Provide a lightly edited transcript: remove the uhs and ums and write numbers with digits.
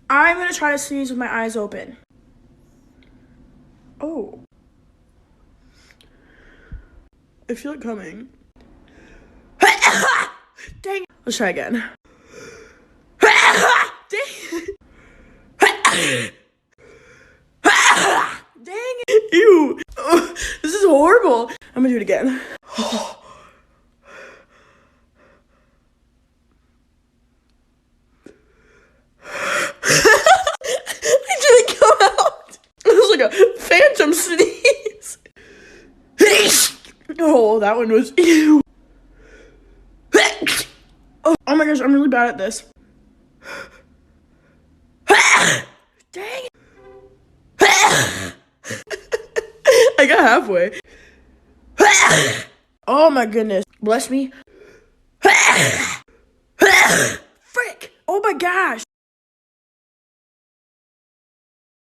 I'm gonna try to sneeze with my eyes open. Oh. I feel it coming. Dang it. Let's try again. Dang it. Dang it. Ew. Oh, this is horrible. I'm gonna do it again. It didn't come out. It was like a phantom sneeze. Oh, that one was ew. Oh my gosh, I'm really bad at this. Dang it. I got halfway. Oh my goodness. Bless me. Frick. Oh my gosh.